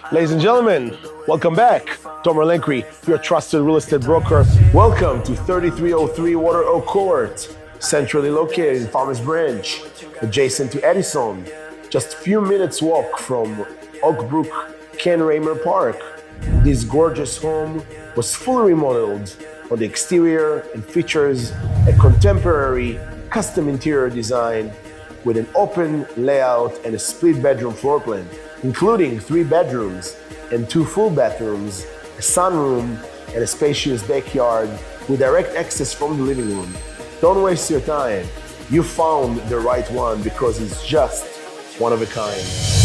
Ladies and gentlemen, welcome back. Tomer Lankri, your trusted real estate broker. Welcome to 3303 Water Oak Court, centrally located in Farmers Branch, adjacent to Edison. Just a few minutes walk from Oak Brook Ken Raymer Park. This gorgeous home was fully remodeled on the exterior and features a contemporary custom interior design with an open layout and a split bedroom floor plan, including 3 bedrooms and 2 full bathrooms, a sunroom, and a spacious backyard with direct access from the living room. Don't waste your time. You found the right one because it's just one of a kind.